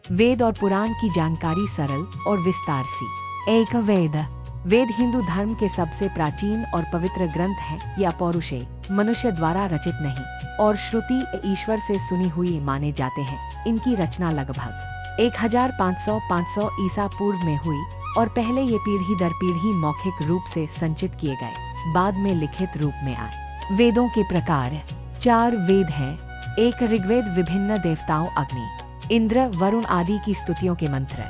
वेद और पुराण की जानकारी सरल और विस्तार सी। एक वेद। वेद हिंदू धर्म के सबसे प्राचीन और पवित्र ग्रंथ है। ये अपौरुषेय, मनुष्य द्वारा रचित नहीं और श्रुति ईश्वर से सुनी हुई माने जाते हैं। इनकी रचना लगभग 1500 ईसा पूर्व में हुई और पहले ये पीढ़ी दर पीढ़ी मौखिक रूप से संचित किए गए, बाद में लिखित रूप में आए। वेदों के प्रकार 4 वेद हैं। 1 ऋग्वेद, विभिन्न देवताओं अग्नि, इंद्र, वरुण आदि की स्तुतियों के मंत्र।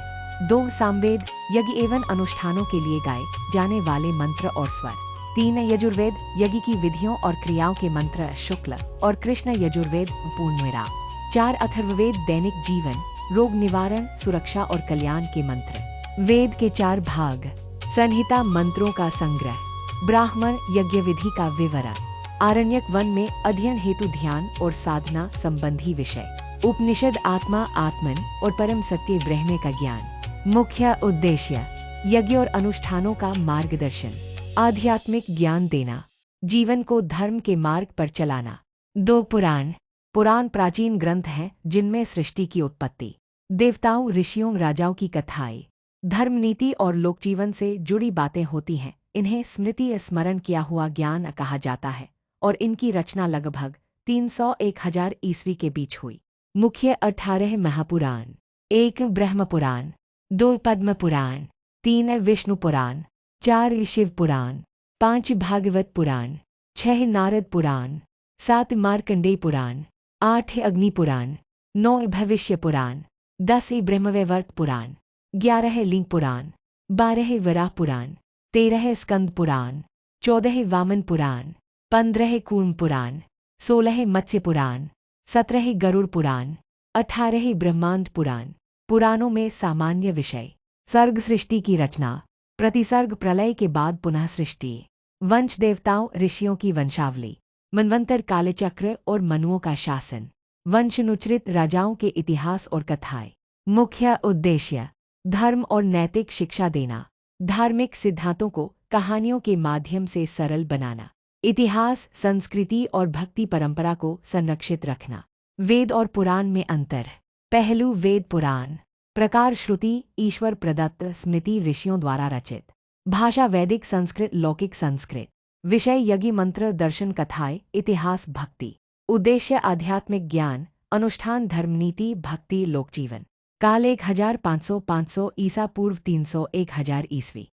2 सामवेद, यज्ञ एवं अनुष्ठानों के लिए गाए जाने वाले मंत्र और स्वर। 3 यजुर्वेद, यज्ञ की विधियों और क्रियाओं के मंत्र, शुक्ल और कृष्ण यजुर्वेद पूर्णविराम। 4 अथर्ववेद, दैनिक जीवन, रोग निवारण, सुरक्षा और कल्याण के मंत्र। वेद के 4 भाग। संहिता, मंत्रों का संग्रह। ब्राह्मण, यज्ञ विधि का विवरण। आरण्यक, वन में अध्ययन हेतु ध्यान और साधना संबंधी विषय। उपनिषद, आत्मा, आत्मन और परम सत्य ब्रह्म का ज्ञान। मुख्य उद्देश्य, यज्ञ और अनुष्ठानों का मार्गदर्शन, आध्यात्मिक ज्ञान देना, जीवन को धर्म के मार्ग पर चलाना। 2 पुराण। पुराण प्राचीन ग्रंथ हैं जिनमें सृष्टि की उत्पत्ति, देवताओं, ऋषियों, राजाओं की कथाएं, धर्म, नीति और लोकजीवन से जुड़ी बातें होती हैं। इन्हें स्मृति स्मरण किया हुआ ज्ञान कहा जाता है और इनकी रचना लगभग 300-1000 ईस्वी के बीच हुई। मुख्य 18 महापुराण। 1 ब्रह्म पुराण, 2 पद्म पुराण, 3 विष्णु पुराण, 4 शिव पुराण, 5 भागवत पुराण, 6 नारद पुराण, 7 मार्कंडेय पुराण, 8 अग्नि पुराण, 9 भविष्य पुराण, 10 ब्रह्मवैवर्त पुराण, 11 लिंग पुराण, 12 वराह पुराण, 13 स्कंद पुराण, 14 वामन पुराण, 15 कूर्म पुराण, 16 मत्स्य पुराण, 17 गरुड़ पुराण, 18 ब्रह्मांड पुराण। पुराणों में सामान्य विषय: सर्ग, सृष्टि की रचना, प्रतिसर्ग, प्रलय के बाद पुनः सृष्टि, वंश, देवताओं, ऋषियों की वंशावली, मनवंतर, कालचक्र और मनुओं का शासन, वंशानुचरित, राजाओं के इतिहास और कथाएं। मुख्य उद्देश्य, धर्म और नैतिक शिक्षा देना, धार्मिक सिद्धांतों को कहानियों के माध्यम से सरल बनाना, इतिहास, संस्कृति और भक्ति परंपरा को संरक्षित रखना। वेद और पुराण में अंतर। पहलू, वेद पुराण। प्रकार, श्रुति, ईश्वर प्रदत्त स्मृति, ऋषियों द्वारा रचित। भाषा, वैदिक संस्कृत, लौकिक संस्कृत। विषय, यज्ञ, मंत्र, दर्शन, कथाएं, इतिहास, भक्ति। उद्देश्य, आध्यात्मिक ज्ञान, अनुष्ठान, धर्म, नीति, भक्ति, लोकजीवन। काल 1500 ईसा पूर्व 300 1000 ईस्वी।